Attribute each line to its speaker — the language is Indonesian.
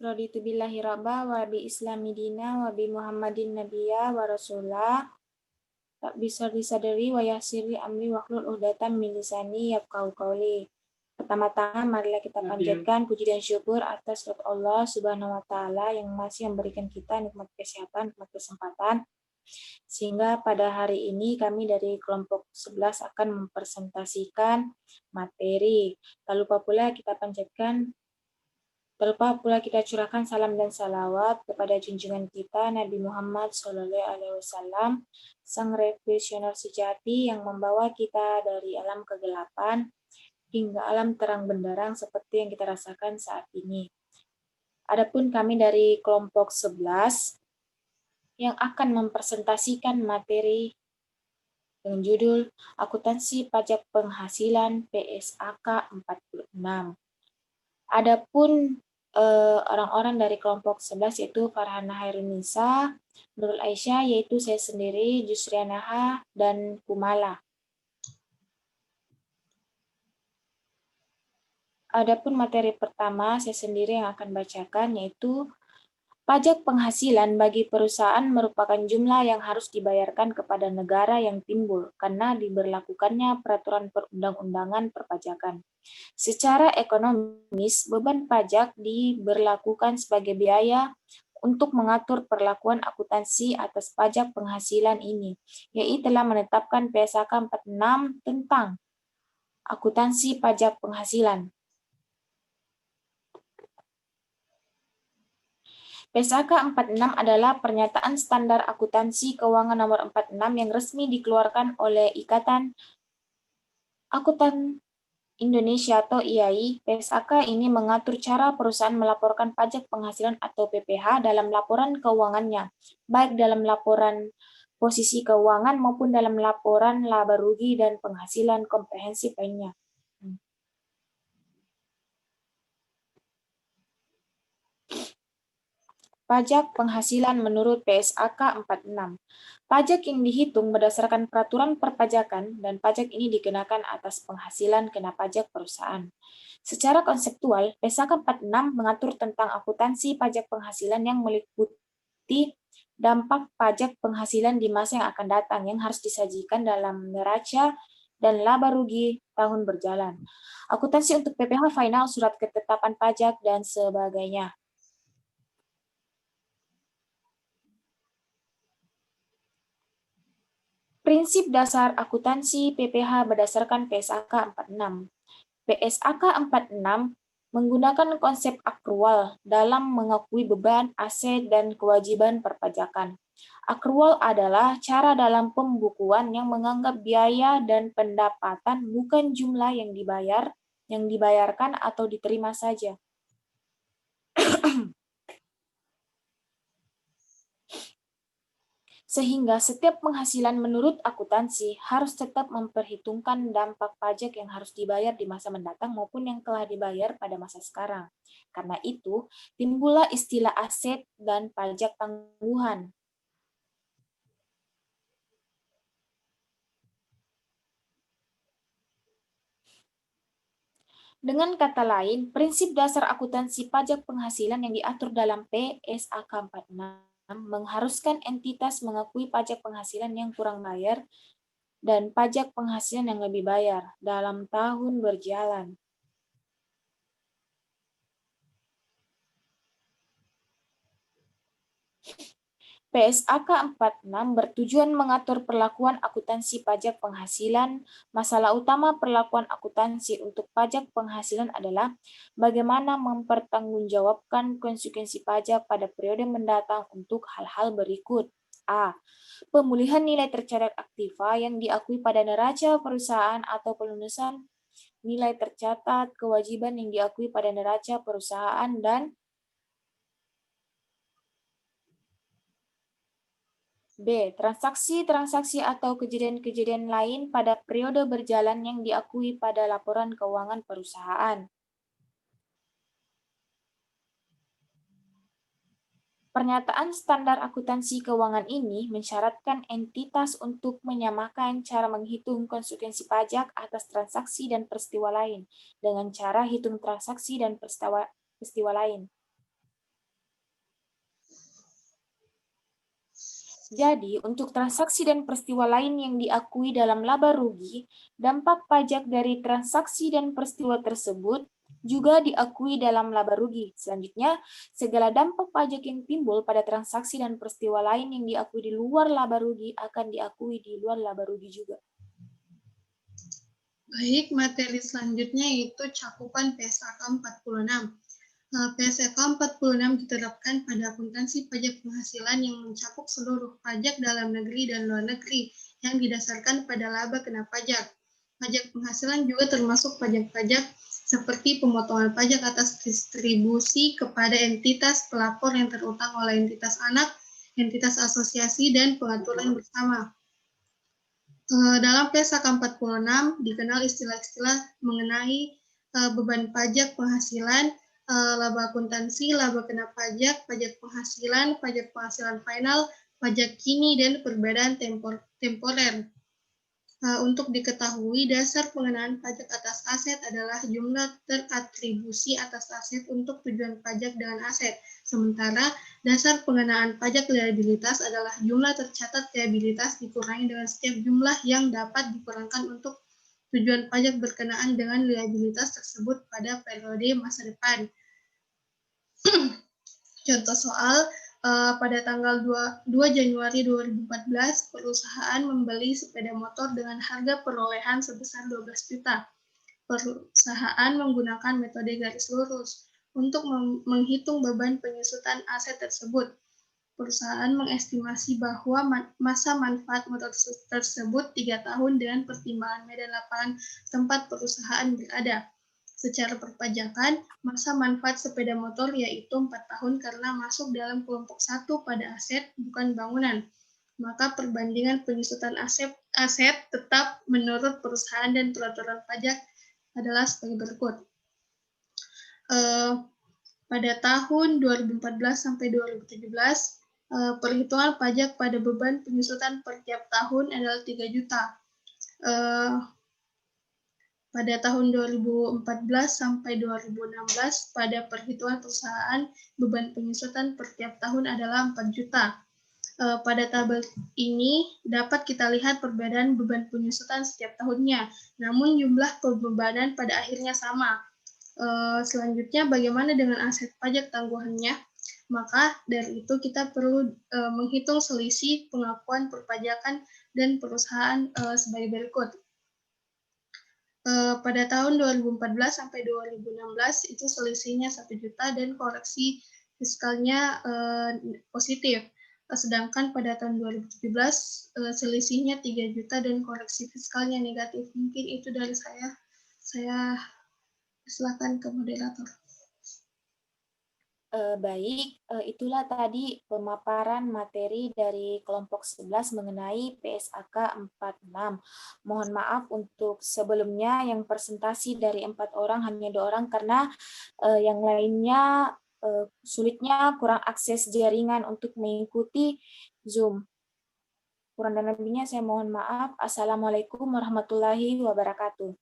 Speaker 1: Raditu billahi rabba wa bi islami dina wa bi muhammadin nabiyya wa rasulah. Tak bisa disadari wa yasiri amri wahlul uqdatam min lisani yafqahu qawli. Pertama-tama marilah kita panjatkan puji dan syukur atas Allah Subhanahu wa taala yang masih memberikan kita nikmat kesehatan, nikmat kesempatan, sehingga pada hari ini kami dari kelompok 11 akan mempresentasikan materi. Tak lupa pula kita curahkan salam dan salawat kepada junjungan kita Nabi Muhammad SAW, sang revolusioner sejati yang membawa kita dari alam kegelapan hingga alam terang benderang seperti yang kita rasakan saat ini. Adapun kami dari kelompok 11 yang akan mempresentasikan materi dengan judul Akuntansi Pajak Penghasilan PSAK 46. Adapun orang-orang dari kelompok 11 yaitu Farhana Hairunisa, Nurul Aisyah, yaitu saya sendiri, Jusrianaha, dan Kumala. Adapun materi pertama saya sendiri yang akan bacakan yaitu pajak penghasilan bagi perusahaan merupakan jumlah yang harus dibayarkan kepada negara yang timbul karena diberlakukannya peraturan perundang-undangan perpajakan. Secara ekonomis, beban pajak diberlakukan sebagai biaya untuk mengatur perlakuan akuntansi atas pajak penghasilan ini, yaitu telah menetapkan PSAK 46 tentang akuntansi pajak penghasilan. PSAK 46 adalah pernyataan standar akuntansi keuangan nomor 46 yang resmi dikeluarkan oleh Ikatan Akuntan Indonesia atau IAI. PSAK ini mengatur cara perusahaan melaporkan pajak penghasilan atau PPh dalam laporan keuangannya, baik dalam laporan posisi keuangan maupun dalam laporan laba rugi dan penghasilan komprehensif lainnya. Pajak penghasilan menurut PSAK 46. Pajak yang dihitung berdasarkan peraturan perpajakan dan pajak ini dikenakan atas penghasilan kena pajak perusahaan. Secara konseptual, PSAK 46 mengatur tentang akuntansi pajak penghasilan yang meliputi dampak pajak penghasilan di masa yang akan datang yang harus disajikan dalam neraca dan laba rugi tahun berjalan. Akuntansi untuk PPh final, surat ketetapan pajak, dan sebagainya. Prinsip dasar akuntansi PPh berdasarkan PSAK 46. PSAK 46 menggunakan konsep akrual dalam mengakui beban, aset, dan kewajiban perpajakan. Akrual adalah cara dalam pembukuan yang menganggap biaya dan pendapatan bukan jumlah yang dibayarkan atau diterima saja. Sehingga setiap penghasilan menurut akuntansi harus tetap memperhitungkan dampak pajak yang harus dibayar di masa mendatang maupun yang telah dibayar pada masa sekarang. Karena itu, timbullah istilah aset dan pajak tangguhan. Dengan kata lain, prinsip dasar akuntansi pajak penghasilan yang diatur dalam PSAK 46 mengharuskan entitas mengakui pajak penghasilan yang kurang bayar dan pajak penghasilan yang lebih bayar dalam tahun berjalan. PSAK 46 bertujuan mengatur perlakuan akuntansi pajak penghasilan. Masalah utama perlakuan akuntansi untuk pajak penghasilan adalah bagaimana mempertanggungjawabkan konsekuensi pajak pada periode mendatang untuk hal-hal berikut. A. Pemulihan nilai tercatat aktiva yang diakui pada neraca perusahaan atau pelunasan nilai tercatat kewajiban yang diakui pada neraca perusahaan, dan B. Transaksi-transaksi atau kejadian-kejadian lain pada periode berjalan yang diakui pada laporan keuangan perusahaan. Pernyataan standar akuntansi keuangan ini mensyaratkan entitas untuk menyamakan cara menghitung konsekuensi pajak atas transaksi dan peristiwa lain dengan cara hitung transaksi dan peristiwa lain. Jadi, untuk transaksi dan peristiwa lain yang diakui dalam laba rugi, dampak pajak dari transaksi dan peristiwa tersebut juga diakui dalam laba rugi. Selanjutnya, segala dampak pajak yang timbul pada transaksi dan peristiwa lain yang diakui di luar laba rugi akan diakui di luar laba rugi juga.
Speaker 2: Baik, materi selanjutnya yaitu cakupan PSAK 46. PSAK 46 diterapkan pada akuntansi pajak penghasilan yang mencakup seluruh pajak dalam negeri dan luar negeri yang didasarkan pada laba kena pajak. Pajak penghasilan juga termasuk pajak-pajak seperti pemotongan pajak atas distribusi kepada entitas pelapor yang terutang oleh entitas anak, entitas asosiasi, dan pengaturan bersama. Dalam PSAK 46 dikenal istilah-istilah mengenai beban pajak penghasilan, laba akuntansi, laba kena pajak, pajak penghasilan final, pajak kini, dan perbedaan temporer. Untuk diketahui, dasar pengenaan pajak atas aset adalah jumlah teratribusi atas aset untuk tujuan pajak dengan aset. Sementara dasar pengenaan pajak liabilitas adalah jumlah tercatat liabilitas dikurangi dengan setiap jumlah yang dapat dikurangkan untuk tujuan pajak berkenaan dengan liabilitas tersebut pada periode masa depan. Contoh soal, pada tanggal 2 Januari 2014, perusahaan membeli sepeda motor dengan harga perolehan sebesar 12 juta. Perusahaan menggunakan metode garis lurus untuk menghitung beban penyusutan aset tersebut. Perusahaan mengestimasi bahwa masa manfaat motor tersebut 3 tahun dengan pertimbangan medan lapangan tempat perusahaan berada. Secara perpajakan, masa manfaat sepeda motor yaitu 4 tahun karena masuk dalam kelompok 1 pada aset, bukan bangunan. Maka perbandingan penyusutan aset tetap menurut perusahaan dan peraturan pajak adalah sebagai berikut. Pada tahun 2014 sampai 2017, perhitungan pajak pada beban penyusutan per tiap tahun adalah 3 juta. Pada tahun 2014 sampai 2016, pada perhitungan perusahaan, beban penyusutan per tiap tahun adalah 4 juta. Pada tabel ini dapat kita lihat perbedaan beban penyusutan setiap tahunnya, namun jumlah pembebanan pada akhirnya sama. Selanjutnya, bagaimana dengan aset pajak tangguhannya? Maka dari itu kita perlu menghitung selisih pengakuan perpajakan dan perusahaan sebagai berikut. Pada tahun 2014 sampai 2016 itu selisihnya 1 juta dan koreksi fiskalnya positif. Sedangkan pada tahun 2017 selisihnya 3 juta dan koreksi fiskalnya negatif. Mungkin itu dari saya. Saya silakan ke moderator.
Speaker 1: Baik, itulah tadi pemaparan materi dari kelompok 11 mengenai PSAK 46. Mohon maaf untuk sebelumnya yang presentasi dari 4 orang hanya 2 orang karena yang lainnya sulitnya kurang akses jaringan untuk mengikuti Zoom. Kurang dan lebihnya saya mohon maaf. Assalamualaikum warahmatullahi wabarakatuh.